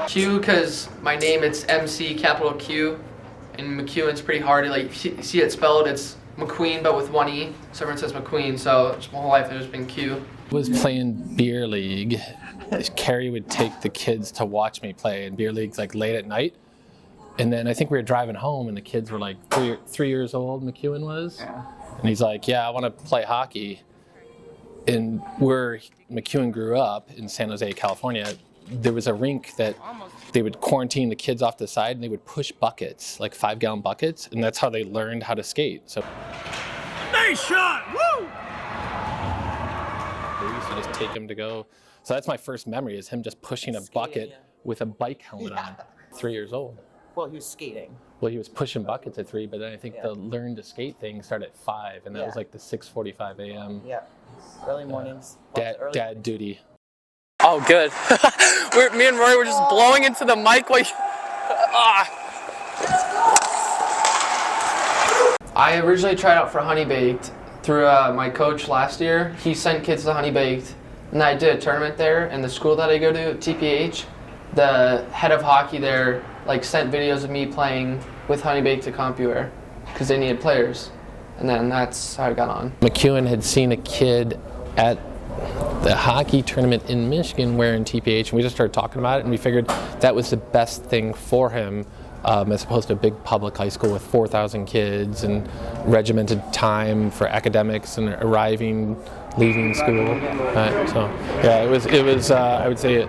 Q, because my name, it's MC capital Q, and McEwen's pretty hard. Like, you see it spelled, it's McQuen, but with one E. So everyone says McQuen, so just my whole life it's just been Q. I was playing beer league. Carrie would take the kids to watch me play in beer leagues like late at night. And then I think we were driving home and the kids were like 3 years old, McEwen was. Yeah. And he's like, yeah, I want to play hockey. And where McEwen grew up in San Jose, California, there was a rink that they would quarantine the kids off the side and they would push buckets, like 5-gallon buckets. And that's how they learned how to skate. So nice shot! Woo! we used to just take him to go. So that's my first memory, is him just pushing a bucket with a bike helmet on, 3 years old. Well, he was skating. Well, he was pushing buckets at 3, but then I think the learn to skate thing started at 5, and that was like the 6:45 a.m. Yeah, early mornings. Dad duty. Oh, good. Me and Rory were just blowing into the mic like. I originally tried out for Honey Baked through my coach last year. He sent kids to Honey Baked, and I did a tournament there. And the school that I go to, TPH, the head of hockey there like sent videos of me playing with Honey Baked to Compuware because they needed players, and then that's how I got on. McEwen had seen a kid at the hockey tournament in Michigan wearing TPH, and we just started talking about it, and we figured that was the best thing for him, as opposed to a big public high school with 4,000 kids and regimented time for academics and arriving, leaving school. So yeah, it was. I would say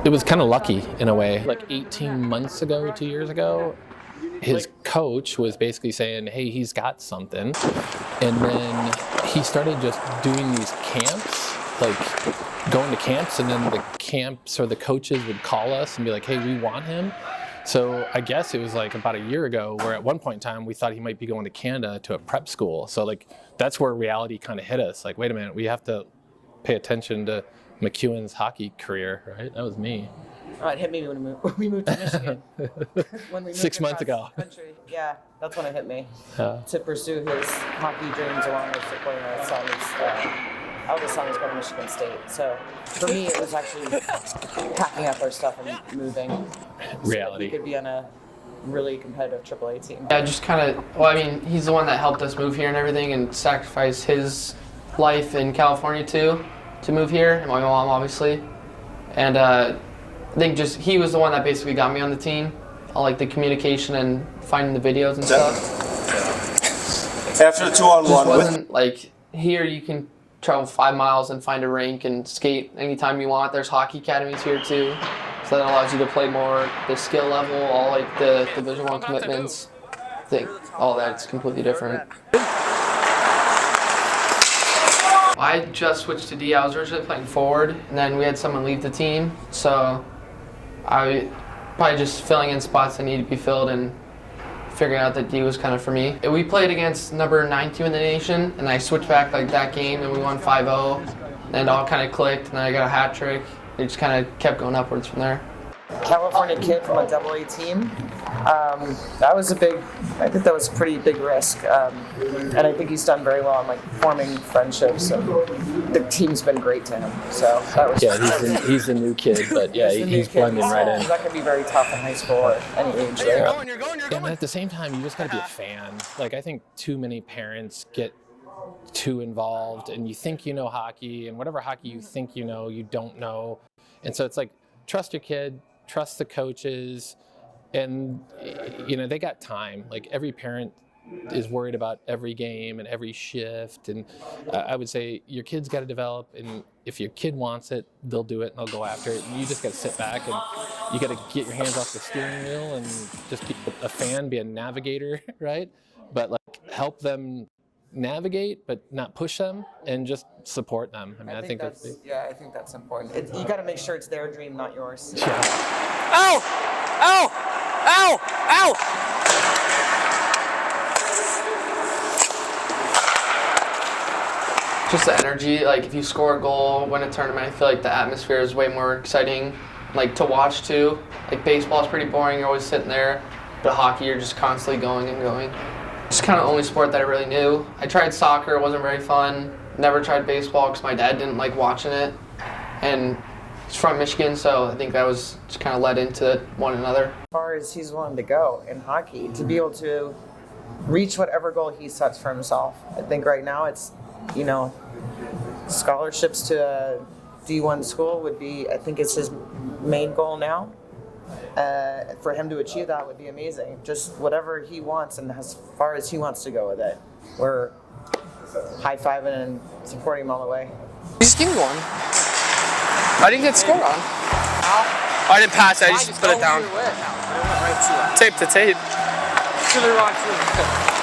it was kind of lucky in a way. Like 18 months ago, 2 years ago, his coach was basically saying, hey, he's got something. And then he started just doing these camps, like going to camps, and then the camps or the coaches would call us and be like, hey, we want him. So I guess it was like about a year ago where at one point in time we thought he might be going to Canada to a prep school. So like that's where reality kind of hit us. Like, wait a minute, we have to pay attention to McEwen's hockey career, right? That was me. Oh, it hit me when we moved to Michigan. When we moved 6 months ago. Country. Yeah, that's when it hit me. To pursue his hockey dreams along with supporting our son's eldest son is going to Michigan State. So for me, it was actually packing up our stuff and moving. Reality. So we could be on a really competitive AAA team. Yeah, just kind of. Well, I mean, he's the one that helped us move here and everything, and sacrifice his life in California too to move here, and my mom obviously. And I think just he was the one that basically got me on the team. All like the communication and finding the videos and stuff. After the 2-on-1, wasn't like here you can travel 5 miles and find a rink and skate anytime you want. There's hockey academies here too, so that allows you to play more the skill level, all like the Division I commitments. I think all that's completely different. I just switched to D. I was originally playing forward, and then we had someone leave the team, so I probably just filling in spots that needed to be filled and figuring out that D was kind of for me. We played against number 9 team in the nation, and I switched back like that game, and we won 5-0, and it all kind of clicked, and then I got a hat trick. It just kind of kept going upwards from there. California kid from a AA team. I think that was a pretty big risk. And I think he's done very well on like forming friendships, and the team's been great to him. So that was he's a new kid, but yeah, he's blending right in. That can be very tough in high school or any age. Right? You're going. And at the same time, you just got to be a fan. Like, I think too many parents get too involved, and you think you know hockey, and whatever hockey you think you know, you don't know. And so it's like, trust your kid, trust the coaches, and they got time. Like, every parent is worried about every game and every shift, and I would say your kid's got to develop, and if your kid wants it, they'll do it and they'll go after it. And you just got to sit back and you got to get your hands off the steering wheel and just be a fan, be a navigator, right? But like, help them navigate, but not push them, and just support them. I mean, I think that's I think that's important. You got to make sure it's their dream, not yours. Yeah. Ow! Ow! Ow! Ow! Just the energy, like if you score a goal, win a tournament, I feel like the atmosphere is way more exciting, like to watch too. Like baseball is pretty boring, you're always sitting there, but hockey, you're just constantly going and going. It's kind of the only sport that I really knew. I tried soccer, it wasn't very fun. Never tried baseball because my dad didn't like watching it. And he's from Michigan, so I think that was just kind of led into one another. As far as he's willing to go in hockey, to be able to reach whatever goal he sets for himself. I think right now it's, you know, scholarships to a D1 school would be, I think it's his main goal now. For him to achieve that would be amazing. Just whatever he wants and as far as he wants to go with it. We're high-fiving and supporting him all the way. You just give me one. I didn't get scored on. I didn't pass it, I just put it down. Tape to tape. To the wrong team.